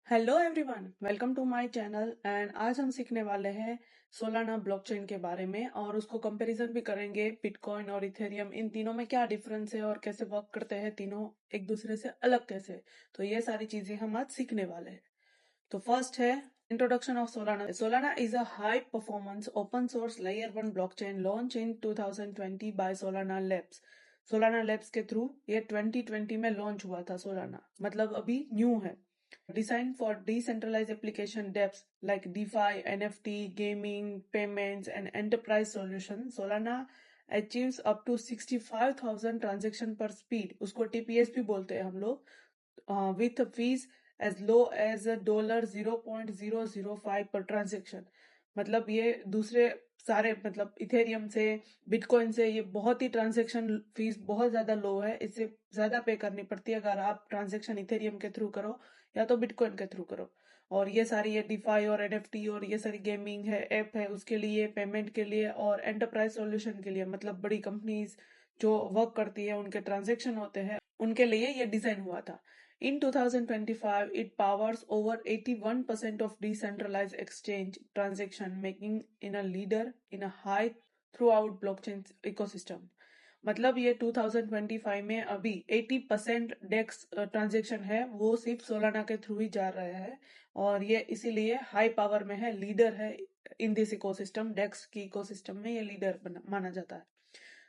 Hello everyone, welcome to my channel. And आज हम सीखने वाले हैं सोलाना ब्लॉकचेन के बारे में और उसको कंपैरिजन भी करेंगे बिटकॉइन और इथेरियम। इन तीनों में क्या डिफरेंस है और कैसे वर्क करते हैं तीनों एक दूसरे से अलग कैसे। तो ये सारी चीजें हम आज सीखने वाले हैं। तो फर्स्ट है introduction of Solana. Solana is a high performance open source layer one blockchain launch in 2020 by Solana labs. Solana labs के थ्रू ये 2020 में लॉन्च हुआ था। सोलाना मतलब अभी न्यू है। Designed for decentralized application depths like DeFi, NFT, gaming, payments, and enterprise solutions, Solana achieves up to 65,000 transaction per speed. उसको TPS भी बोलते हैं हम लोग, with fees as low as $0.005 per transaction. मतलब ये दूसरे सारे मतलब इथेरियम से बिटकॉइन से ये बहुत ही ट्रांजेक्शन फीस बहुत ज्यादा लो है। इससे ज्यादा पे करनी पड़ती है अगर आप ट्रांजेक्शन इथेरियम के थ्रू करो या तो बिटकॉइन के थ्रू करो। और ये सारी ये डिफाई और एनएफटी और ये सारी गेमिंग है ऐप है उसके लिए, पेमेंट के लिए और एंटरप्राइज सॉल्यूशन के लिए, मतलब बड़ी कंपनीज जो वर्क करती है उनके ट्रांजेक्शन होते हैं उनके लिए ये डिजाइन हुआ था। In 2025, it powers over 81% of decentralized exchange transaction, making it a leader in a high throughout blockchain ecosystem. मतलब ये 2025 में अभी 80% डेक्स ट्रांजेक्शन है वो सिर्फ सोलाना के थ्रू ही जा रहा है और ये इसीलिए हाई पावर में है, लीडर है इन दिस इकोसिस्टम। डेक्स की इकोसिस्टम में ये लीडर माना जाता है।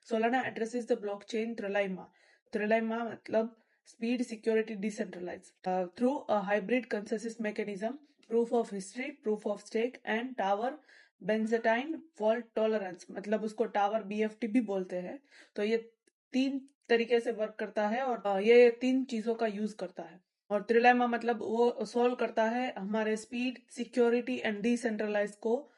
Solana addresses the blockchain trilemma. Trilemma मतलब speed, security, decentralized through a hybrid consensus mechanism, proof of history, proof of stake and tower बेंजेटाइन fault tolerance, मतलब उसको टावर बीएफटी भी बोलते हैं। तो ये तीन तरीके से वर्क करता है और ये तीन चीजों का यूज करता है। और त्रिलेमा मतलब वो सॉल्व करता है हमारे स्पीड, सिक्योरिटी एंड डिसेंट्रलाइज को।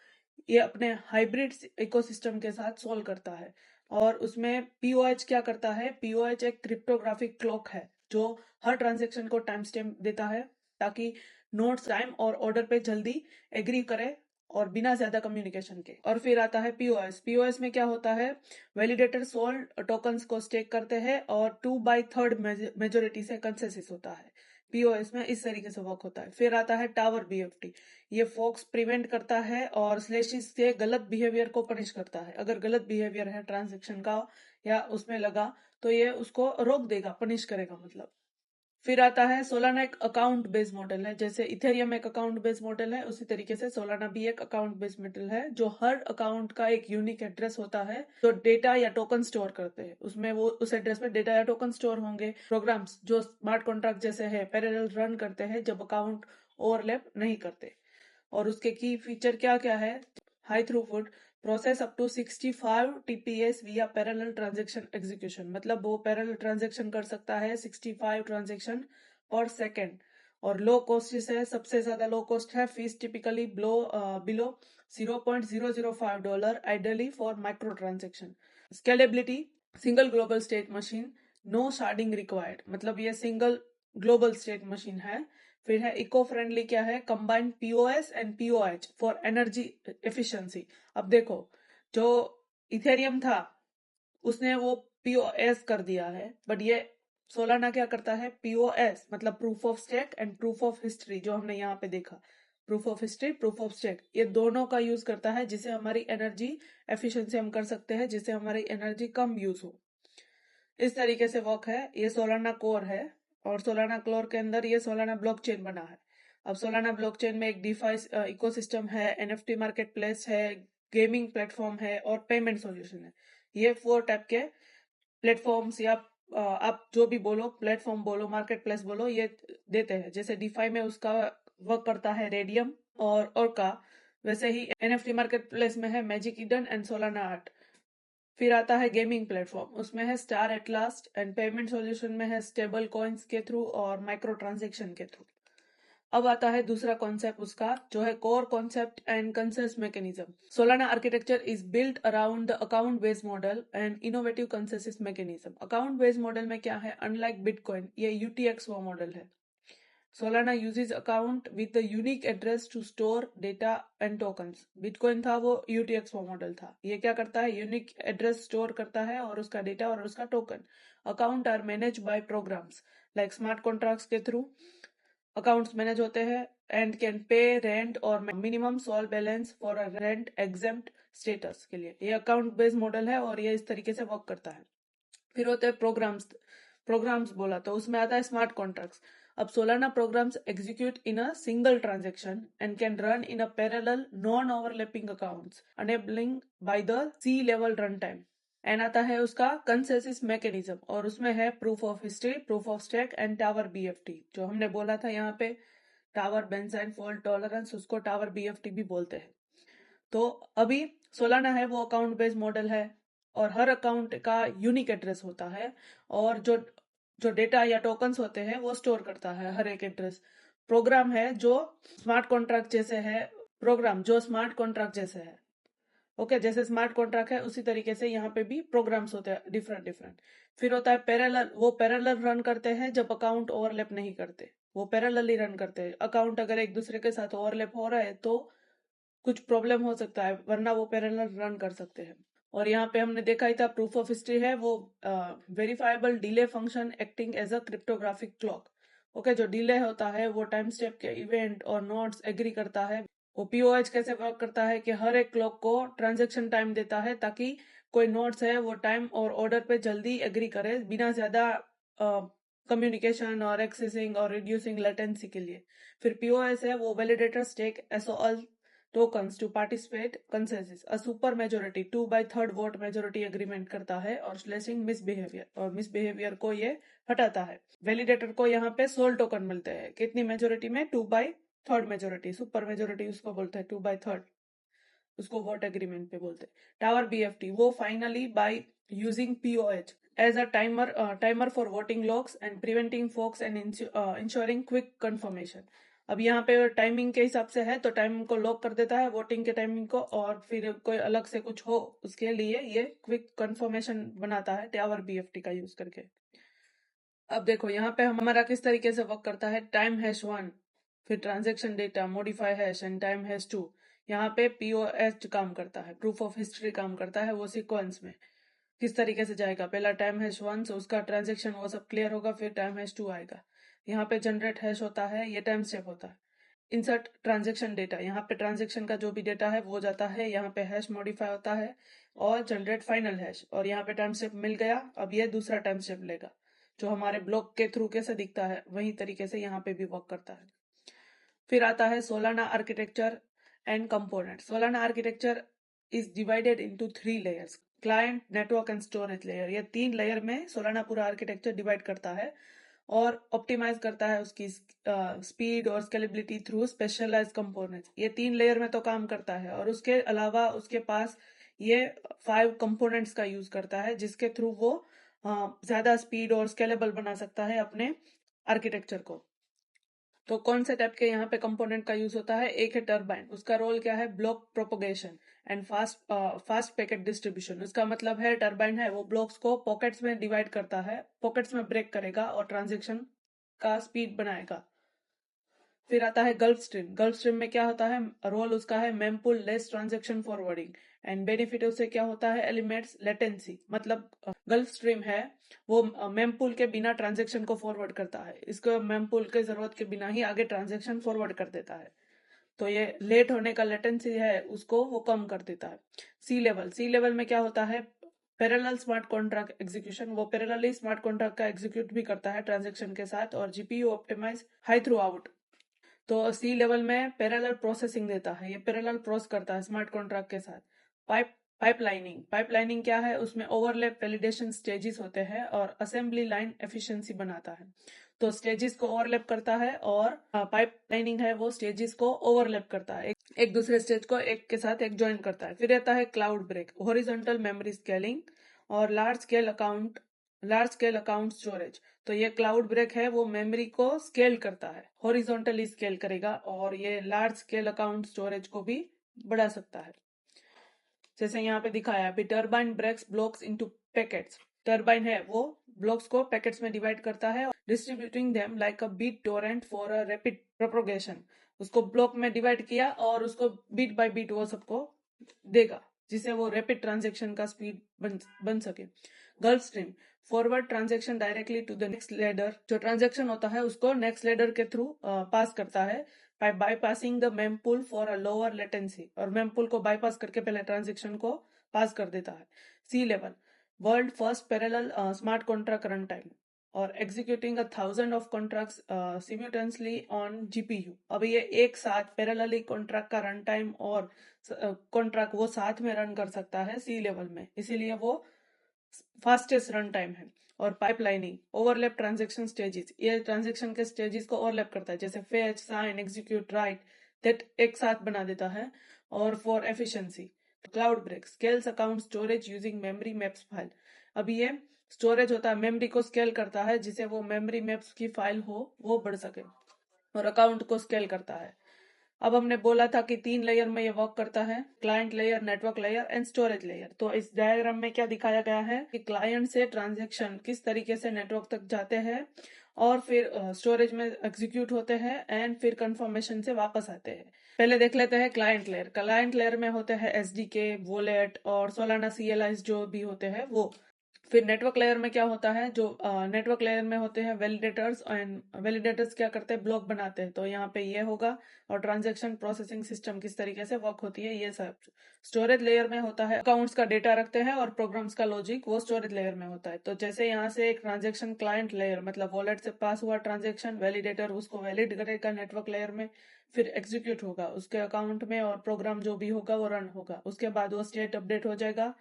ये अपने हाइब्रिड इकोसिस्टम के साथ सॉल्व करता है। और उसमें पीओएच क्या करता है? पीओएच एक क्रिप्टोग्राफिक क्लॉक है जो हर ट्रांजेक्शन को टाइम स्टैम्प देता है ताकि नोट्स टाइम और ऑर्डर पे जल्दी एग्री करे और बिना ज्यादा कम्युनिकेशन के। और फिर आता है पीओएस। पीओएस में क्या होता है? वैलिडेटर सोल्ड टोकन्स को स्टेक करते हैं और 2/3 मेजोरिटी से कंसेंसस होता है। पीओएस में इस तरीके से वर्क होता है। फिर आता है टावर बीएफटी। ये फोक्स प्रिवेंट करता है और स्लेशिस के गलत बिहेवियर को पनिश करता है। अगर गलत बिहेवियर है ट्रांजेक्शन का या उसमें लगा तो ये उसको रोक देगा, पनिश करेगा मतलब। फिर आता है सोलाना। एक अकाउंट बेस्ड मॉडल है, जैसे इथेरियम एक अकाउंट बेस्ड मॉडल है उसी तरीके से सोलाना भी एक अकाउंट बेस्ड मॉडल है जो हर अकाउंट का एक यूनिक एड्रेस होता है जो डेटा या टोकन स्टोर करते हैं। उसमें वो उस एड्रेस में डेटा या टोकन स्टोर होंगे। प्रोग्राम्स जो स्मार्ट कॉन्ट्रैक्ट जैसे है पैरेलल रन करते हैं जब अकाउंट ओवरलैप नहीं करते। और उसके की फीचर क्या क्या है? High throughput process up to 65 TPS via parallel transaction execution, मतलब वो पैरेलल ट्रांजैक्शन कर सकता है 65 ट्रांजैक्शन पर सेकेंड। और लो कॉस्ट है, सबसे ज्यादा लो कॉस्ट है। Fees typically below $0.005 ideally for micro transaction. Scalability, single global state machine, no sharding required, मतलब ये सिंगल ग्लोबल स्टेट मशीन है। फिर है इको फ्रेंडली, क्या है? Combined POS and pOH for energy efficiency. अब देखो, जो इथेरियम था उसने वो पीओएस कर दिया है, बट ये सोलाना क्या करता है? पीओएस मतलब proof of stake and proof of history, जो हमने यहाँ पे देखा। Proof of history, proof of stake, ये दोनों का यूज करता है जिससे हमारी एनर्जी एफिशिएंसी हम कर सकते हैं, जिससे हमारी एनर्जी कम यूज हो। इस तरीके से वर्क है। ये सोलाना कोर है और सोलाना कोर के अंदर ये सोलाना ब्लॉकचेन बना है। अब सोलाना ब्लॉकचेन में एक डिफाई इकोसिस्टम है, एनएफटी मार्केट प्लेस है, गेमिंग प्लेटफॉर्म है और पेमेंट सॉल्यूशन है। ये 4 टाइप के प्लेटफॉर्म्स या आप जो भी बोलो, प्लेटफॉर्म बोलो, मार्केट प्लेस बोलो, ये देते हैं। जैसे डिफाई में उसका वर्क करता है रेडियम और का, वैसे ही एनएफटी मार्केट प्लेस में है magic Eden and Solana art. फिर आता है गेमिंग प्लेटफॉर्म, उसमें है star at last and payment solution में है स्टेबल कॉइन्स के थ्रू और माइक्रो ट्रांजेक्शन के थ्रू। अब आता है दूसरा कॉन्सेप्ट उसका, जो है core concept and consensus mechanism. Solana architecture is built around the account based model and innovative consensus mechanism. Account based model में क्या है? अनलाइक बिटकॉइन, ये यूटीएक्स वो मॉडल है। Solana uses account with a unique address to store data and tokens. Bitcoin था वो UTXO model था। ये क्या करता है? यूनिक एड्रेस स्टोर करता है और उसका डेटा और उसका token. Account are manage by programs like smart contracts के थ्रू। अकाउंट्स मैनेज होते हैं एंड कैन पे रेंट और minimum SOL balance for a rent exempt status के लिए। ये अकाउंट बेस्ड मॉडल है और ये इस तरीके से वर्क करता है। फिर होते हैं प्रोग्राम्स। प्रोग्राम्स बोला तो उसमें आता है स्मार्ट कॉन्ट्रैक्ट्स। अब Solana programs execute in a single transaction and can run in a parallel non overlapping accounts enabling by the Sealevel run time. And आता है उसका कंसेंसस मैकेनिज्म और उसमें है proof of history, proof of stack and tower BFT. जो हमने बोला था यहाँ पे टावर बेंजाइन फॉल्ट टॉलरेंस, उसको टावर बीएफटी भी बोलते हैं। तो अभी सोलाना है वो अकाउंट बेस्ड मॉडल है और हर अकाउंट का यूनिक एड्रेस होता है और जो जो डेटा या टोकन्स होते हैं वो स्टोर करता है हर एक एड्रेस। प्रोग्राम है जो स्मार्ट कॉन्ट्रैक्ट जैसे है, प्रोग्राम जो स्मार्ट कॉन्ट्रैक्ट जैसे है। ओके, जैसे स्मार्ट कॉन्ट्रैक्ट है उसी तरीके से यहाँ पे भी प्रोग्राम्स होते हैं डिफरेंट डिफरेंट। फिर होता है पैरेलल। वो पैरेलल रन करते हैं जब अकाउंट ओवरलैप नहीं करते, वो पैरेलली रन करते हैं। अकाउंट अगर एक दूसरे के साथ ओवरलैप हो रहा है तो कुछ प्रॉब्लम हो सकता है, वरना वो पैरेलल रन कर सकते हैं। और यहाँ पे हमने देखा ही था प्रूफ ऑफ हिस्ट्री है वो verifiable delay function acting as a cryptographic clock. Okay, जो डिले होता है वो टाइम स्टेप के इवेंट और नोड्स एग्री करता है। वो पीओएच कैसे वर्क करता है कि हर एक क्लॉक को ट्रांजेक्शन टाइम देता है ताकि कोई नोड्स है वो टाइम और ऑर्डर पे जल्दी एग्री करे बिना ज्यादा कम्युनिकेशन और एक्सेसिंग और रिड्यूसिंग लेटेंसी के लिए। फिर पीओएस है वो validator stake SOL tokens to participate consensus a super majority 2/3 vote majority agreement करता है और स्लैशिंग मिसबिहेवियर, और मिसबिहेवियर को ये हटाता है। वैलिडेटर को यहाँ पे सोल टोकन मिलते हैं कितनी मेजोरिटी में, 2/3 मेजोरिटी। सुपर मेजोरिटी उसको बोलते हैं 2/3, उसको वोट एग्रीमेंट पे बोलते हैं। टावर बीएफटी वो finally by using POH as a timer for voting logs and preventing forks and ensuring quick confirmation. अब यहाँ पे टाइमिंग के हिसाब से है तो टाइमिंग को लॉक कर देता है, वोटिंग के टाइमिंग को, और फिर कोई अलग से कुछ हो उसके लिए ये क्विक कंफर्मेशन बनाता है टावर बीएफटी का यूज करके। अब देखो यहाँ पे हमारा किस तरीके से वर्क करता है। टाइम हैश 1, फिर transaction data, modify hash and time hash 2। यहाँ पे पीओएच काम करता है, प्रूफ ऑफ हिस्ट्री काम करता है। वो सीक्वेंस में किस तरीके से जाएगा, पहला टाइम हैश 1 से उसका ट्रांजेक्शन वो सब क्लियर होगा, फिर टाइम हैश 2 आएगा। यहाँ पे जनरेट हैश होता है, ये टाइम स्टेप होता है। इंसर्ट ट्रांजेक्शन डेटा, यहाँ पे ट्रांजेक्शन का जो भी डेटा है वो जाता है, यहाँ पे हैश मॉडिफाई होता है और जनरेट फाइनल हैश, और यहाँ पे टाइम स्टेप मिल गया। अब ये दूसरा टाइम स्टेप लेगा जो हमारे ब्लॉक के थ्रू कैसे दिखता है वही तरीके से यहाँ पे भी वर्क करता है। फिर आता है Solana architecture and component. Solana architecture is divided into 3 layers, client, network and storage layer. ये 3 लेयर में सोलाना पूरा आर्किटेक्चर डिवाइड करता है और ऑप्टिमाइज करता है उसकी स्पीड और स्केलेबिलिटी थ्रू स्पेशलाइज्ड कंपोनेंट्स। ये 3 लेयर में तो काम करता है और उसके अलावा उसके पास ये 5 कंपोनेंट्स का यूज करता है जिसके थ्रू वो ज्यादा स्पीड और स्केलेबल बना सकता है अपने आर्किटेक्चर को। तो कौन से टाइप के यहाँ पे कंपोनेंट का यूज होता है। एक है टर्बाइन, उसका रोल क्या है, block propagation and fast packet distribution. उसका मतलब है टर्बाइन है वो ब्लॉक्स को पॉकेट्स में डिवाइड करता है, पॉकेट्स में ब्रेक करेगा और ट्रांजेक्शन का स्पीड बनाएगा। फिर आता है गल्फ स्ट्रीम। गल्फ स्ट्रीम में क्या होता है, रोल उसका है mempool less transaction forwarding and benefit उससे क्या होता है, एलिमेंट्स लेटेंसी। मतलब गल्फ स्ट्रीम है वो मेमपुल के बिना ट्रांजेक्शन को फॉरवर्ड करता है, इसको मेमपुल के जरूरत के बिना ही आगे ट्रांजेक्शन फॉरवर्ड कर देता है। तो ये लेट होने का लेटेंसी है उसको वो कम कर देता है। सी लेवल, सी लेवल में क्या होता है, पैरेलल स्मार्ट कॉन्ट्रैक्ट एग्जीक्यूशन। वो पैरेलली स्मार्ट कॉन्ट्रैक्ट का एग्जीक्यूट भी करता है ट्रांजेक्शन के साथ, और GPU optimize high throughput. तो सी लेवल में पैरेलल प्रोसेसिंग देता है, ये पैरेलल प्रोसेस करता है स्मार्ट कॉन्ट्रैक्ट के साथ। पाइपलाइनिंग, पाइपलाइनिंग क्या है, उसमें ओवरलैप वैलिडेशन स्टेजेस होते हैं और असेंबली लाइन एफिशिएंसी बनाता है। तो स्टेजेस को ओवरलैप करता है और पाइपलाइनिंग है वो स्टेजेस को ओवरलैप करता है, एक दूसरे स्टेज को एक के साथ एक ज्वाइन करता है। फिर रहता है Cloudbreak, horizontal memory scaling और लार्ज स्केल अकाउंट स्टोरेज। तो ये क्लाउड ब्रेक है वो मेमोरी को स्केल करता है, हॉरिजॉन्टली स्केल करेगा और ये लार्ज स्केल अकाउंट स्टोरेज को भी बढ़ा सकता है। जैसे यहाँ पे दिखाया है, turbine breaks blocks into packets. Turbine है वो ब्लॉक्स को पैकेट्स में डिवाइड करता है, distributing them like a BitTorrent for a rapid propagation. उसको ब्लॉक में डिवाइड किया और उसको बीट बाय बीट वो सबको देगा जिससे वो रैपिड ट्रांजेक्शन का स्पीड बन सके। Gulf Stream, forward transaction directly to the next leader, जो ट्रांजेक्शन होता है उसको नेक्स्ट लेडर के थ्रू पास करता है by bypassing the mempool for a lower latency, और मेमपूल को बाईपास करके पहले ट्रांजेक्शन को पास कर देता है। Sealevel, world first parallel smart contract runtime, और executing 1,000 of contracts simultaneously on GPU. अब ये एक साथ पैरेलली कॉन्ट्रैक्ट का रन टाइम और कॉन्ट्रैक्ट वो साथ में रन कर सकता है सी लेवल में, इसीलिए वो फास्टेस्ट रन टाइम है। और पाइपलाइनिंग, ओवरलैप ट्रांजेक्शन स्टेजेस, ये ट्रांजेक्शन के स्टेजेस को ओवरलैप करता है, जैसे fetch, sign, execute, write, that एक साथ बना देता है। और for efficiency, Cloudbreak, scales account storage using memory maps file. अभी ये स्टोरेज होता है, मेमोरी को स्केल करता है जिसे वो मेमोरी मैप्स की फाइल हो वो बढ़ सके, और अकाउंट को स्केल करता है। अब हमने बोला था कि 3 लेयर में ये वर्क करता है, client layer, network layer and storage layer. तो इस डायग्राम में क्या दिखाया गया है कि क्लाइंट से ट्रांजैक्शन किस तरीके से नेटवर्क तक जाते हैं और फिर स्टोरेज में एग्जीक्यूट होते हैं एंड फिर कंफर्मेशन से वापस आते हैं। पहले देख लेते हैं क्लाइंट लेयर। क्लाइंट लेयर में होते हैं एसडीके, वॉलेट और सोलाना सीएलआईज जो भी होते हैं वो। फिर नेटवर्क लेयर में क्या होता है, जो नेटवर्क लेयर में होते हैं वैलिडेटर्स, एंड वैलिडेटर्स क्या करते हैं, ब्लॉक बनाते हैं। तो यहाँ पे ये होगा, और ट्रांजैक्शन प्रोसेसिंग सिस्टम किस तरीके से वर्क होती है ये सब। स्टोरेज लेयर में होता है अकाउंट्स का डेटा रखते हैं और प्रोग्राम्स का लॉजिक, वो स्टोरेज लेयर में होता है। तो जैसे यहाँ से एक ट्रांजैक्शन क्लाइंट लेयर मतलब वॉलेट से पास हुआ ट्रांजैक्शन, वैलिडेटर उसको वैलिड करेगा नेटवर्क लेयर में, फिर एग्जीक्यूट होगा उसके अकाउंट में और प्रोग्राम जो भी होगा वो रन होगा। उसके बाद वो स्टेट अपडेट हो जाएगा,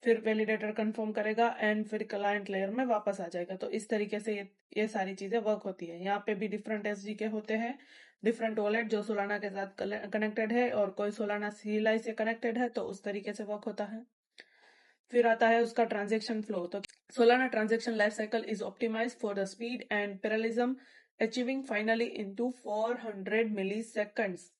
फिर वैलिडेटर कंफर्म करेगा एंड फिर क्लाइंट लेयर में वापस आ जाएगा। तो इस तरीके से ये सारी चीजें वर्क होती है। यहाँ पे भी डिफरेंट एसडीके होते हैं, डिफरेंट वॉलेट जो सोलाना के साथ कनेक्टेड है और कोई सोलाना सीएलआई से कनेक्टेड है, तो उस तरीके से वर्क होता है। फिर आता है उसका ट्रांजेक्शन फ्लो। तो Solana transaction life cycle is optimize for the speed and parallelism, achieving finally into 400 milliseconds.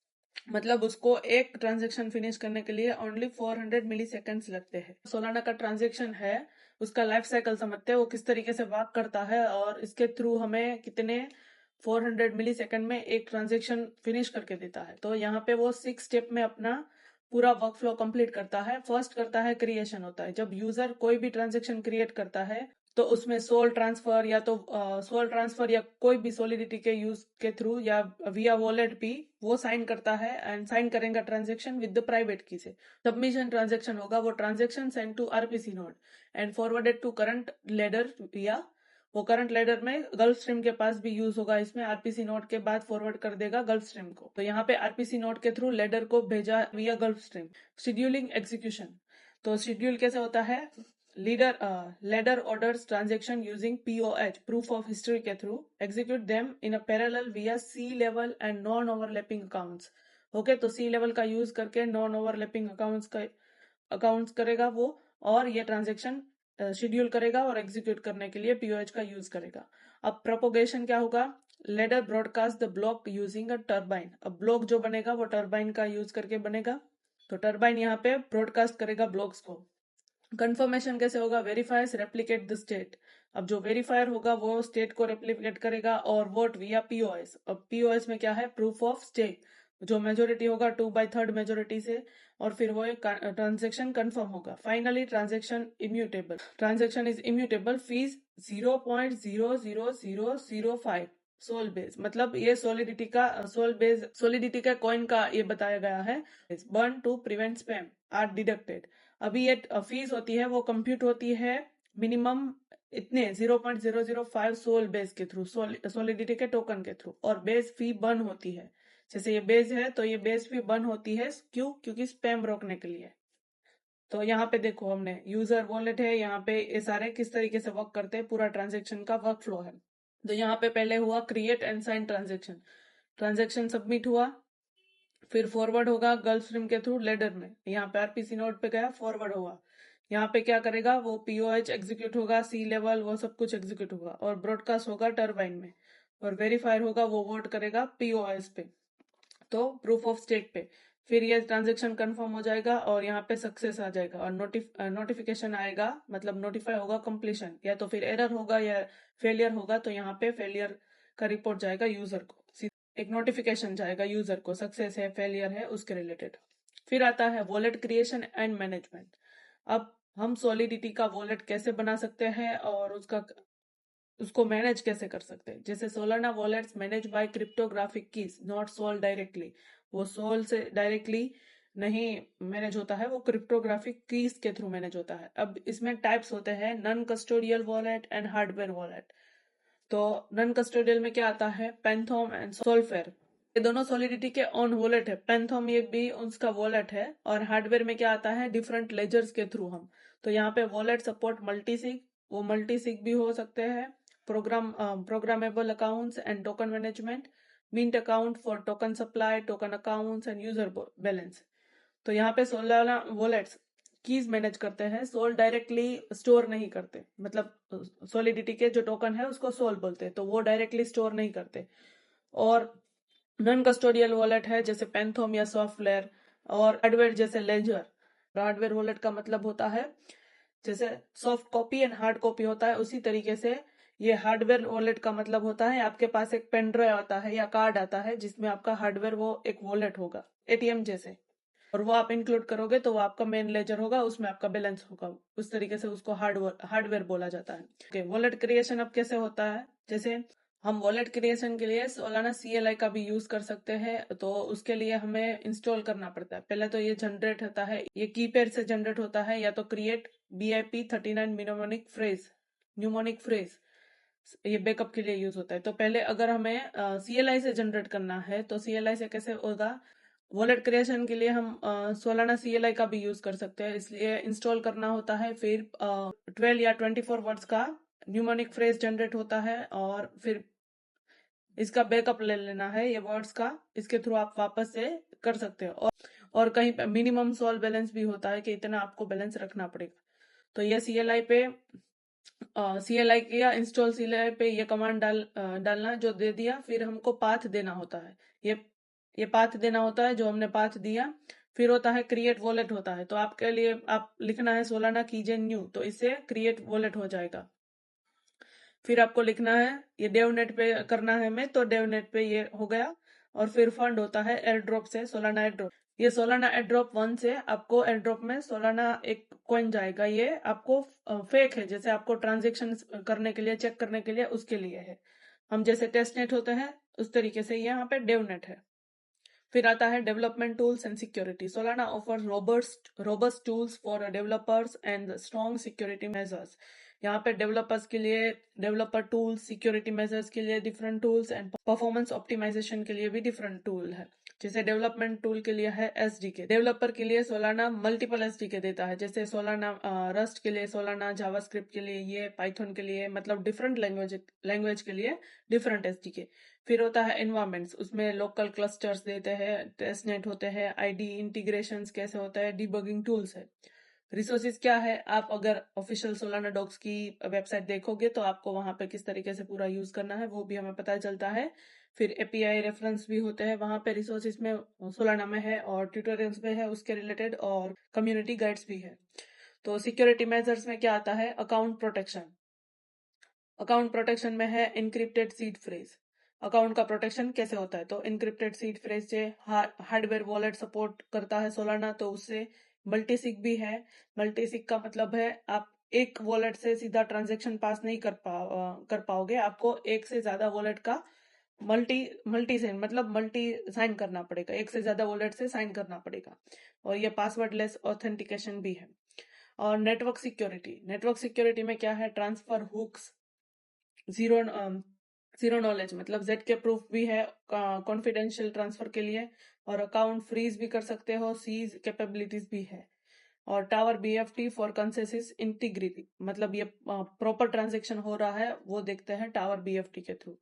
मतलब उसको एक ट्रांजेक्शन फिनिश करने के लिए ओनली 400 मिली सेकेंड्स लगते हैं। सोलाना का ट्रांजेक्शन है, उसका लाइफ साइकिल समझते हैं, वो किस तरीके से वर्क करता है और इसके थ्रू हमें कितने 400 मिली सेकेंड में एक ट्रांजेक्शन फिनिश करके देता है। तो यहाँ पे वो 6 स्टेप में अपना पूरा वर्क फ्लो कंप्लीट करता है। फर्स्ट करता है क्रिएशन होता है, जब यूजर कोई भी ट्रांजेक्शन क्रिएट करता है तो उसमें सोल ट्रांसफर या तो सोल ट्रांसफर या कोई भी सोलिडिटी के यूज के थ्रू या विया वॉलेट भी वो साइन करता है, एंड साइन करेगा transaction with the private key से। सबमिशन ट्रांजेक्शन होगा, वो transaction send to RPC node and forwarded to current leader, या वो करंट लेडर में गल्फ स्ट्रीम के पास भी यूज होगा, इसमें आरपीसी नोड के बाद फॉरवर्ड कर देगा गल्फ स्ट्रीम को। तो यहाँ पे आरपीसी नोड के थ्रू लेडर को भेजा विया गल्फ स्ट्रीम। शेड्यूलिंग एग्जीक्यूशन, तो शेड्यूल कैसे होता है, ladder orders transaction using POH, proof of history के through, execute them in a parallel via C level and non overlapping accounts। Okay, तो C level का यूज करके नॉन ओवरलैपिंग अकाउंट्स करेगा वो, और ये ट्रांजेक्शन शेड्यूल करेगा और एग्जीक्यूट करने के लिए POH का यूज करेगा। अब प्रोपोगेशन क्या होगा, ladder broadcast the block using a turbine. अब ब्लॉक जो बनेगा वो टर्बाइन का यूज करके बनेगा, तो टर्बाइन यहाँ पे ब्रॉडकास्ट करेगा ब्लॉक्स को। कंफर्मेशन कैसे होगा, वेरीफायर्स रेप्लिकेट द स्टेट। अब जो वेरीफायर होगा वो स्टेट को रेप्लिकेट करेगा, और वोट विया पीओएस। अब पीओएस में क्या है, प्रूफ ऑफ स्टेट, जो मेजोरिटी होगा 2/3 मेजोरिटी से, और फिर वो ट्रांजेक्शन कंफर्म होगा। Finally transaction immutable, transaction is immutable, fees 0.00005 SOL base, मतलब ये सोलिडिटी का कॉइन का ये बताया गया है। Burn to prevent spam are deducted. अभी ये फीस होती है वो कंप्यूट होती है मिनिमम इतने 0.005 सोल बेस के थ्रू, सोलिडिटी के टोकन के थ्रू, और बेस फी बर्न होती है। जैसे ये बेस है तो ये बेस फी बर्न होती है, क्यों, क्योंकि स्पैम रोकने के लिए। तो यहाँ पे देखो हमने यूजर वॉलेट है, यहाँ पे ये सारे किस तरीके से वर्क करते हैं, पूरा ट्रांजेक्शन का वर्क फ्लो है। तो यहाँ पे पहले हुआ create and sign transaction, transaction submit हुआ, फिर फॉरवर्ड होगा गल्फ स्ट्रीम के थ्रू लेडर में, यहाँ पे आरपीसी नोड पे गया, फॉरवर्ड हुआ। यहाँ पे क्या करेगा, वो पीओएच एग्जीक्यूट होगा, सी लेवल वो सब कुछ एग्जीक्यूट होगा, और ब्रॉडकास्ट होगा टर्बाइन में, और वेरीफायर होगा वो वोट करेगा पीओएस पे, तो प्रूफ ऑफ स्टेक पे। फिर ये ट्रांजेक्शन कंफर्म हो जाएगा और यहाँ पे सक्सेस आ जाएगा, और नोटिफिकेशन आएगा, मतलब नोटिफाई होगा कंप्लीशन, या तो फिर एरर होगा या फेलियर होगा, तो यहाँ पे फेलियर का रिपोर्ट जाएगा यूजर को, एक नोटिफिकेशन जाएगा यूजर को, सक्सेस है फेलियर है उसके रिलेटेड। फिर आता है वॉलेट क्रिएशन एंड मैनेजमेंट। अब हम सॉलिडिटी का वॉलेट कैसे बना सकते हैं और उसको मैनेज कैसे कर सकते हैं। जैसे Solana wallets manage by cryptographic keys, not sold directly. वो सोल से डायरेक्टली नहीं मैनेज होता है, वो क्रिप्टोग्राफिक कीज के थ्रू मैनेज होता है। अब इसमें टाइप्स होते हैं, non custodial wallet and hardware wallet. तो नॉन कस्टोडियल में क्या आता है, पैंथोम एंड सोल्फेयर। ये दोनों सॉलिडिटी के ऑन वॉलेट है। पैंथोम ये भी उसका वॉलेट है। और हार्डवेयर में क्या आता है, डिफरेंट लेजर्स के थ्रू हम। तो यहाँ पे वॉलेट सपोर्ट मल्टीसिग, वो मल्टीसिग भी हो सकते हैं। Programmable accounts and token management, mint account for token supply, token accounts and user balance. तो यहाँ पे 16 वॉलेट्स कीज मैनेज करते हैं, सोल डायरेक्टली स्टोर नहीं करते। मतलब सॉलिडिटी के जो टोकन है उसको सोल बोलते हैं, तो वो डायरेक्टली स्टोर नहीं करते। और नॉन कस्टोडियल वॉलेट है जैसे पैंथोम या सॉफ्टवेयर। और हार्डवेयर जैसे लेजर। हार्डवेयर वॉलेट का मतलब होता है, जैसे soft copy and hard copy होता है, उसी तरीके से ये हार्डवेयर वॉलेट का मतलब होता है, आपके पास एक पेन ड्राइव आता है या कार्ड आता है जिसमें आपका हार्डवेयर वो एक वॉलेट होगा, एटीएम जैसे। और वो आप इंक्लूड करोगे तो वो आपका मेन लेजर होगा, उसमें आपका बैलेंस होगा। उस तरीके से उसको हार्डवेयर बोला जाता है। ओके, वॉलेट क्रिएशन अब कैसे होता है। जैसे हम वॉलेट क्रिएशन के लिए सोलाना CLI का भी यूज कर सकते हैं। तो उसके लिए हमें इंस्टॉल करना पड़ता है। पहले तो ये जनरेट होता है, ये कीपैड से जनरेट होता है, या तो क्रिएट BIP39 न्यूमोनिक फ्रेज, ये बैकअप के लिए यूज होता है। तो पहले अगर हमें CLI से जनरेट करना है तो CLI से कैसे होगा, वॉलेट क्रिएशन के लिए हम सोलाना CLI का भी यूज कर सकते हैं। इसलिए इंस्टॉल करना होता है, फिर 12 या 24 वर्ड्स का न्यूमोनिक फ्रेज जनरेट होता है, और फिर इसका बैकअप ले लेना है ये वर्ड्स का। इसके थ्रू आप वापस से कर सकते हो। और कहीं पे मिनिमम सोल बैलेंस भी होता है कि इतना आपको बैलेंस रखना पड़ेगा। तो ये CLI पे CLI किया इंस्टॉल, CLI पे ये कमांड डालना जो दे दिया, फिर हमको पाथ देना होता है। ये पाथ देना होता है जो हमने पाथ दिया। फिर होता है क्रिएट वॉलेट होता है, तो आपके लिए आप लिखना है सोलाना कीजेन न्यू, तो इससे क्रिएट वॉलेट हो जाएगा। फिर आपको लिखना है, ये डेवनेट पे करना है हमें, तो डेवनेट पे ये हो गया। और फिर फंड होता है एयर ड्रॉप से, सोलाना एयर ड्रॉप। ये सोलाना एयर ड्रॉप 1 से आपको एयर ड्रॉप में सोलाना एक कॉइन जाएगा। ये आपको फेक है, जैसे आपको ट्रांजेक्शन करने के लिए, चेक करने के लिए, उसके लिए है। हम जैसे टेस्ट नेट होते हैं उस तरीके से यहाँ पे डेवनेट है। फिर आता है development tools and security. Solana offer robust tools for developers and strong security measures. यहाँ पे डेवलपर्स के लिए डेवलपर टूल्स, सिक्योरिटी मेजर्स के लिए different tools, and performance optimisation के लिए भी डिफरेंट टूल है। जैसे डेवलपमेंट टूल के लिए है SDK, डेवलपर के लिए सोलाना मल्टीपल SDK देता है। जैसे सोलाना रस्ट के लिए, सोलाना जावास्क्रिप्ट के लिए, ये पाइथन के लिए, मतलब डिफरेंट लैंग्वेज के लिए डिफरेंट SDK। फिर होता है एनवायरमेंट्स, उसमें लोकल क्लस्टर्स देते हैं, टेस्ट नेट होते हैं, ID इंटीग्रेशंस कैसे होता है, डिबगिंग टूल्स है। रिसोर्सेज क्या है, आप अगर ऑफिशियल सोलाना डॉक्स की वेबसाइट देखोगे तो आपको वहां पे किस तरीके से पूरा यूज करना है वो भी हमें पता चलता है। फिर API रेफरेंस भी होते हैं वहां पे, रिसोर्सेज में सोलाना में है, और ट्यूटोरियल्स में है उसके रिलेटेड, और कम्युनिटी गाइड्स भी है। तो सिक्योरिटी मेजर्स में क्या आता है, अकाउंट प्रोटेक्शन में है इनक्रिप्टेड सीड फ्रेज। अकाउंट का प्रोटेक्शन कैसे होता है, तो इनक्रिप्टेड सीड फ्रेज से हार्डवेयर वॉलेट सपोर्ट करता है सोलाना, तो उससे मल्टीसिग भी है। मल्टीसिग का मतलब है आप एक वॉलेट से सीधा ट्रांजेक्शन पास नहीं कर पाओगे, आपको एक से ज्यादा वॉलेट का मल्टी मल्टी साइन, मतलब मल्टी साइन करना पड़ेगा, एक से ज्यादा वॉलेट से साइन करना पड़ेगा। और ये पासवर्डलेस ऑथेंटिकेशन भी है। और नेटवर्क सिक्योरिटी में क्या है, transfer hooks, zero zero knowledge, मतलब जेड के प्रूफ भी है कॉन्फिडेंशियल ट्रांसफर के लिए। और अकाउंट फ्रीज भी कर सकते हो, सीज कैपेबिलिटीज भी है। और टावर BFT फॉर कंसेसिस इंटीग्रिटी, मतलब ये प्रॉपर ट्रांजेक्शन हो रहा है वो देखते हैं टावर BFT के थ्रू।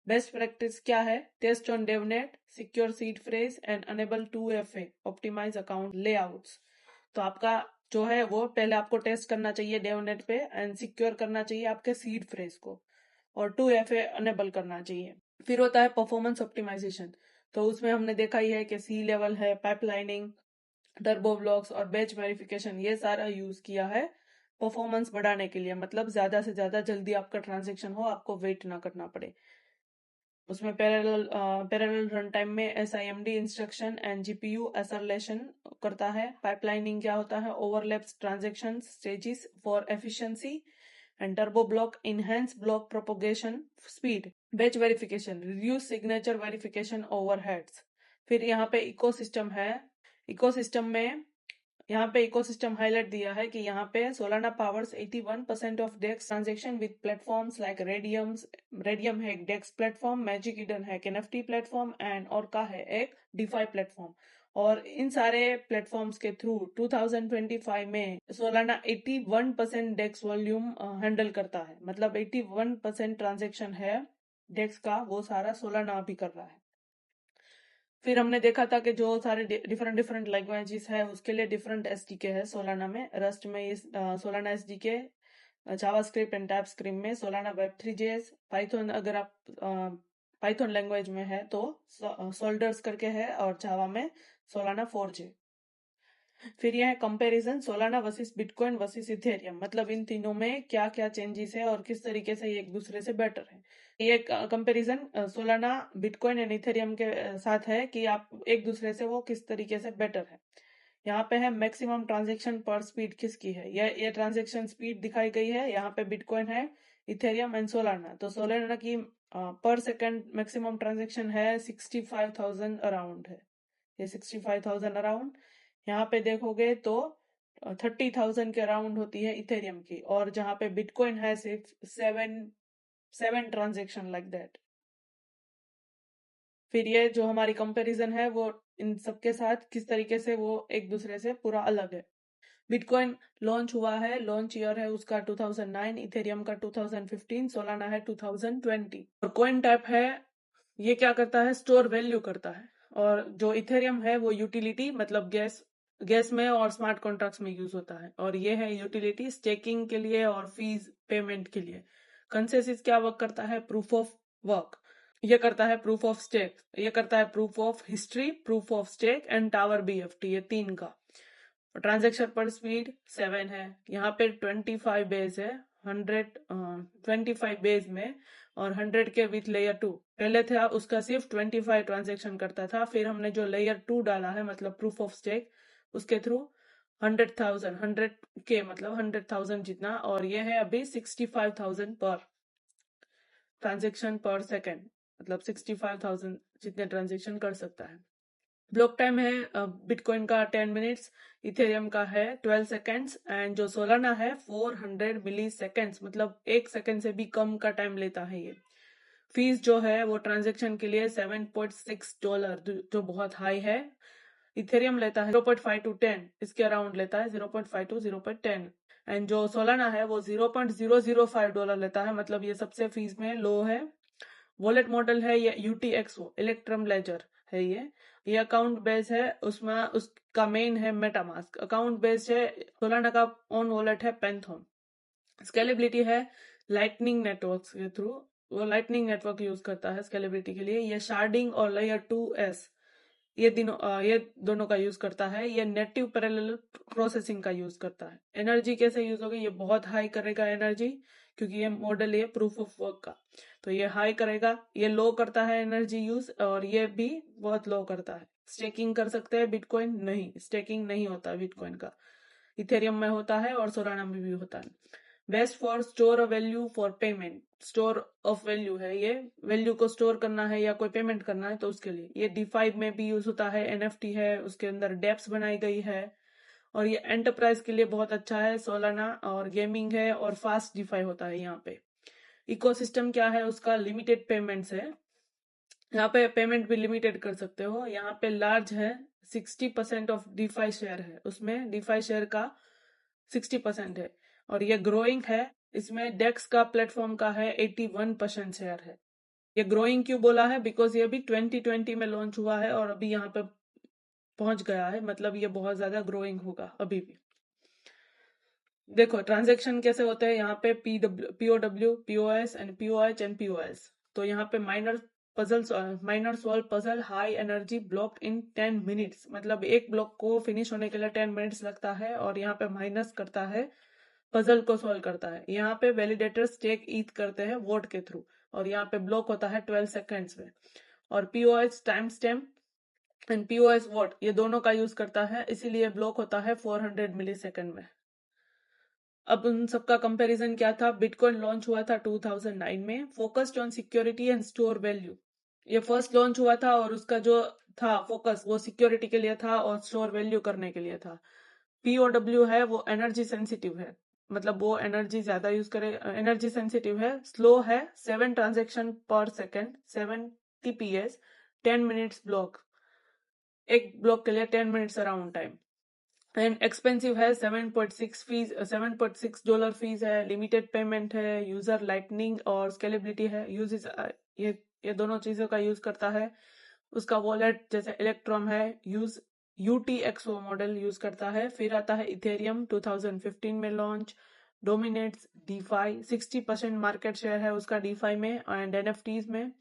बेस्ट प्रैक्टिस क्या है, test on devnet, secure seed phrase and enable 2FA, optimise account layouts. तो आपका जो है वो पहले आपको टेस्ट करना चाहिए डेवनेट पे, एंड सिक्योर करना चाहिए आपके सीड फ्रेज को, और 2FA अनेबल करना चाहिए। फिर होता है परफॉर्मेंस ऑप्टिमाइजेशन। तो उसमें हमने देखा ही है कि C लेवल है, पाइपलाइनिंग, टर्बो ब्लॉक्स और बैच वेरिफिकेशन, ये सारा यूज किया है परफॉर्मेंस बढ़ाने के लिए, मतलब ज्यादा से ज्यादा जल्दी आपका ट्रांजेक्शन हो, आपको वेट ना करना पड़े। उसमें पैरेलल रन टाइम में SIMD इंस्ट्रक्शन एंड GPU एसरलेशन करता है। पाइपलाइनिंग क्या होता है? Overlaps transaction stages for efficiency and turbo block enhance block propagation speed. Batch verification reduce signature verification overheads. फिर यहाँ पे इकोसिस्टम है। इकोसिस्टम में यहाँ पे इकोसिस्टम हाईलाइट दिया है कि यहाँ पे Solana powers 81% of DEX transaction with platforms like Raydium है एक डेक्स प्लेटफॉर्म, मैजिक ईडन है एक NFT प्लेटफॉर्म एंड और का है एक डिफाई प्लेटफॉर्म। और इन सारे प्लेटफॉर्म्स के थ्रू 2025 में सोलाना 81% डेक्स वॉल्यूम हैंडल करता है। मतलब 81% ट्रांजेक्शन है डेक्स का, वो सारा सोलाना अभी कर रहा है। फिर हमने देखा था कि जो सारे डिफरेंट डिफरेंट लैंग्वेजेस है उसके लिए डिफरेंट SDK है सोलाना में। रस्ट में इस Solana SDK, JavaScript and TypeScript में सोलाना वेब3.js, पाइथन अगर आप पाइथन लैंग्वेज में है तो सोल्डर्स करके है, और जावा में सोलाना 4J। फिर यह है comparison Solana versus bitcoin versus Ethereum, मतलब इन तीनों में क्या क्या चेंजेस है और किस तरीके से ये एक दूसरे से बेटर है। ये comparison Solana bitcoin and Ethereum के साथ है कि आप एक दूसरे से वो किस तरीके से बेटर है। यहाँ पे है मैक्सिमम ट्रांजैक्शन पर स्पीड किसकी है, ये ट्रांजैक्शन स्पीड दिखाई गई है। यहाँ पे बिटकॉइन है, इथेरियम एंड सोलाना। तो सोलाना की पर सेकंड मैक्सिमम ट्रांजैक्शन है 65,000 अराउंड है, ये 65,000 अराउंड। यहाँ पे देखोगे तो 30,000 के अराउंड होती है इथेरियम की, और जहाँ पे बिटकॉइन है सिर्फ सेवन ट्रांजेक्शन लाइक दैट। फिर ये जो हमारी कंपैरिजन है वो इन सबके साथ किस तरीके से वो एक दूसरे से पूरा अलग है। बिटकॉइन लॉन्च हुआ है, लॉन्च ईयर है उसका 2009, इथेरियम का 2015, सोलाना है 2020। और कॉइन टाइप है, ये क्या करता है? स्टोर वैल्यू करता है। और जो इथेरियम है वो यूटिलिटी, मतलब गैस गैस में और स्मार्ट कॉन्ट्रैक्ट्स में यूज होता है। और ये है यूटिलिटी स्टेकिंग के लिए और फीस पेमेंट के लिए। कंसेसिस क्या वर्क करता है? Proof of work. ये करता है प्रूफ ऑफ स्टेक, ये करता है proof of history, proof of stake and tower BFT, ये तीन का। ट्रांजैक्शन पर स्पीड 7 है। यहाँ पे 25 बेस है, 25 बेस में, और 100 के विथ लेयर 2। पहले था उसका सिर्फ 25 ट्रांजैक्शन करता था, फिर हमने जो लेयर 2 डाला है मतलब प्रूफ ऑफ स्टेक, उसके थ्रू 100 के मतलब 100,000 जितना, और ये है अभी 65,000 पर ट्रांजेक्शन पर सेकेंड, मतलब 65,000 जितने ट्रांजेक्शन कर सकता है। ब्लॉक टाइम है बिटकॉइन का 10 मिनट्स, इथेरियम का है 12 सेकेंड्स, एंड जो सोलाना है 400 मिली सेकेंड्स, मतलब 1 सेकेंड से भी कम का टाइम लेता है ये। फीस जो है वो ट्रांजेक्शन के लिए $7.6, जो बहुत हाई है। इथेरियम लेता है 0.5 to 10, इसके अराउंड लेता है 0.5 to 0.10। एंड जो सोलाना है वो $0.005 लेता है, मतलब ये सबसे फीस में लो है। वॉलेट मॉडल है ये UTXO, इलेक्ट्रम लेजर है ये अकाउंट बेस है, उसमें उसका मेन है मेटामास्क। अकाउंट बेस है, सोलाना का ओन वॉलेट है पैंथोन। स्केलेबिलिटी है लाइटनिंग नेटवर्क के थ्रू, वो लाइटनिंग नेटवर्क यूज करता है स्केलेबिलिटी के लिए। ये शार्डिंग और लेयर 2S, ये दोनों का यूज करता है। ये नेटिव पैरेलल प्रोसेसिंग का यूज करता है। एनर्जी कैसे यूज होगी? ये बहुत हाई करेगा एनर्जी, क्योंकि ये मॉडल ये प्रूफ ऑफ वर्क का, तो ये हाई करेगा। ये लो करता है एनर्जी यूज, और ये भी बहुत लो करता है। स्टेकिंग कर सकते हैं बिटकॉइन? नहीं, स्टेकिंग नहीं होता बिटकॉइन का। इथेरियम में होता है और सोलाना में भी होता है। Best for store a value for payment, store of value है ये, वैल्यू को स्टोर करना है या कोई पेमेंट करना है तो उसके लिए। ये DeFi में भी यूज होता है, NFT है, उसके अंदर डेप्स बनाई गई है। और ये एंटरप्राइज के लिए बहुत अच्छा है सोलाना, और गेमिंग है और फास्ट DeFi होता है यहाँ पे। इकोसिस्टम क्या है उसका? लिमिटेड पेमेंट्स है, यहाँ पे पेमेंट भी लिमिटेड कर सकते हो। यहाँ पे लार्ज है, 60% ऑफ DeFi शेयर है, उसमें DeFi शेयर का 60% है। और ये ग्रोइंग है, इसमें डेक्स का प्लेटफॉर्म का है 81% शेयर है। ये ग्रोइंग क्यों बोला है? बिकॉज ये अभी 2020 में लॉन्च हुआ है और अभी यहाँ पे पहुंच गया है, मतलब ये बहुत ज्यादा ग्रोइंग होगा अभी भी। देखो ट्रांजेक्शन कैसे होते हैं यहाँ पे, POW, POS and POH and POS। तो यहाँ पे minor solve puzzle high energy block in 10 minutes, मतलब एक ब्लॉक को फिनिश होने के लिए 10 मिनट्स लगता है, और यहाँ पे माइनस करता है, पजल को सॉल्व करता है। यहाँ पे वैलिडेटर स्टेक ईथ करते हैं वोट के थ्रू, और यहाँ पे ब्लॉक होता है 12 सेकेंड्स में। और POS time stamp and POS what ये दोनों का यूज करता है, इसीलिए ब्लॉक होता है 400 मिली सेकेंड में। अब उन सबका कंपैरिजन क्या था? बिटकॉइन लॉन्च हुआ था 2009 में, focused on security and store value. ये फर्स्ट लॉन्च हुआ था और उसका जो था फोकस वो सिक्योरिटी के लिए था और स्टोर वैल्यू करने के लिए था। पीओडब्ल्यू है वो एनर्जी सेंसिटिव है, मतलब वो एनर्जी ज्यादा यूज करे, एनर्जी सेंसिटिव है, स्लो है, 7 transaction per second, 7 TPS, 10 minutes block, एक ब्लॉक के लिए 10 minutes around time, and expensive है, 7.6 डॉलर फीस है, लिमिटेड पेमेंट है, यूजर लाइटनिंग और स्केलेबिलिटी है, यूज ये दोनों चीजों का यूज करता है। उसका वॉलेट जैसे इलेक्ट्रॉन है यूज UTXO मॉडल यूज करता है। फिर आता है इथेरियम 2015 में launch, dominates DeFi, 60% market share है उसका डीफाई में एंड एनएफटीज में।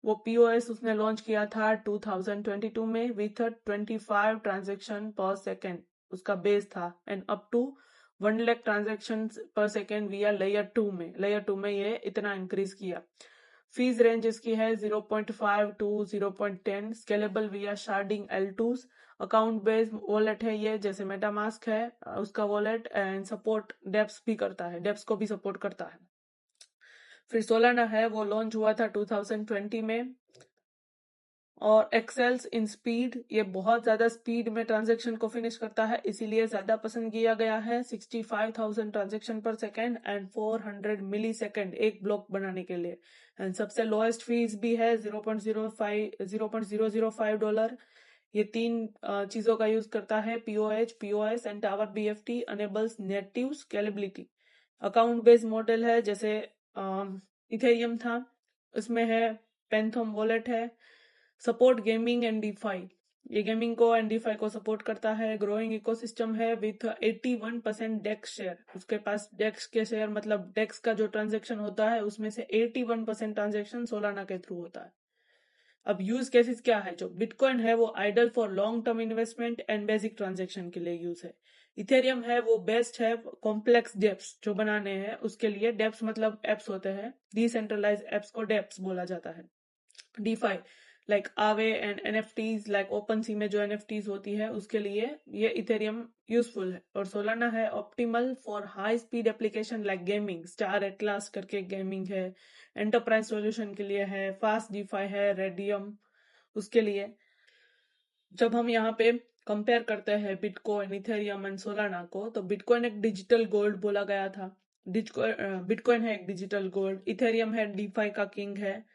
वो पीओएस उसने लॉन्च किया था 2022 में विथ 25 ट्रांजेक्शन पर सेकेंड उसका बेस था, and up to 1 lakh transaction per second via layer 2 में ये इतना इंक्रीज किया। फीस रेंज इसकी है 0.5 to 0.10, स्केलेबल विया sharding L2s, account based wallet है ये, जैसे मेटामास्क है उसका वॉलेट, एंड सपोर्ट डेप्स भी करता है, डेप्स को भी सपोर्ट करता है। फिर सोलाना है वो लॉन्च हुआ था 2020 में और एक्सेल्स इन स्पीड, ये बहुत ज्यादा स्पीड में ट्रांजेक्शन को फिनिश करता है, इसीलिए ज्यादा पसंद किया गया है। 65,000 transaction per second and 400 milli second एक ब्लॉक बनाने के लिए, एंड सबसे लोएस्ट फीस भी है 0.005 डॉलर। ये तीन चीजों का यूज करता है, POS and tower BFT, enables native scalability. Account based model है, जैसे इथेरियम था उसमें है, पेंथम वॉलेट है, सपोर्ट गेमिंग एंड डीफाई, ये गेमिंग को एंड डीफाई को सपोर्ट करता है। ग्रोइंग इकोसिस्टम है विथ 81% डेक्स शेयर, उसके पास डेक्स के शेयर मतलब डेक्स का जो ट्रांजेक्शन होता है उसमें से 81% ट्रांजेक्शन सोलाना के थ्रू होता है। अब यूज केसेस क्या है? जो बिटकॉइन है वो ideal for long term investment and basic transaction के लिए यूज है। इथेरियम है वो बेस्ट है कॉम्प्लेक्स डेप्स जो बनाने हैं उसके लिए, डेप्स मतलब एप्स होते हैं, डिसेंट्रलाइज एप्स को डेप्स बोला जाता है। डीफाई लाइक आवे एंड एनएफटीज, लाइक ओपन सी में जो एनएफटीज होती है उसके लिए ये इथेरियम यूजफुल है। और सोलाना है optimal for high speed application like gaming, star atlas करके गेमिंग है, एंटरप्राइज सॉल्यूशन के लिए है, फास्ट डीफाई है, रेडियम उसके लिए। जब हम यहाँ पे कंपेयर करते हैं बिटकॉइन, इथेरियम एंड सोलाना को, तो बिटकॉइन एक डिजिटल गोल्ड बोला गया था, बिटकॉइन है एक डिजिटल गोल्ड, इथेरियम है डीफाई का किंग है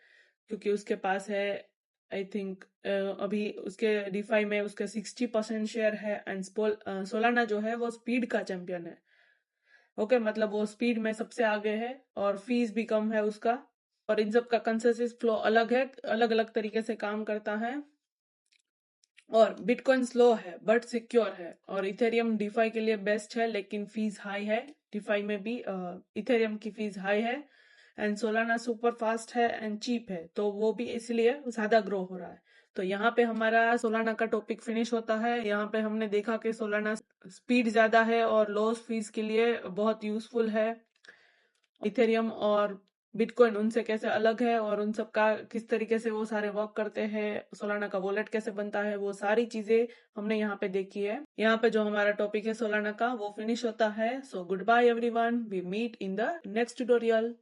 क्योंकि उसके पास है आई थिंक अभी उसके डीफाई में उसके 60% शेयर है, एंड सोलाना जो है वो स्पीड का चैंपियन है। ओके, मतलब वो स्पीड में सबसे आगे है और फीस भी कम है उसका, और इन सब का कंसेंसस फ्लो अलग है, अलग अलग तरीके से काम करता है। और बिटकॉइन स्लो है बट सिक्योर है, और इथेरियम डीफाई के लिए बेस्ट है लेकिन फीस हाई है, डीफाई में भी इथेरियम की फीस हाई है, एंड सोलाना सुपर फास्ट है एंड चीप है, तो वो भी इसलिए ज्यादा ग्रो हो रहा है। तो यहाँ पे हमारा सोलाना का टॉपिक फिनिश होता है। यहाँ पे हमने देखा कि सोलाना स्पीड ज्यादा है और लो फीस के लिए बहुत यूजफुल है। इथेरियम और बिटकॉइन उनसे कैसे अलग है और उन सब का किस तरीके से वो सारे वर्क करते हैं, सोलाना का वॉलेट कैसे बनता है, वो सारी चीजें हमने यहाँ पे देखी है। यहाँ पे जो हमारा टॉपिक है सोलाना का वो फिनिश होता है। So good bye everyone, we meet in the next tutorial.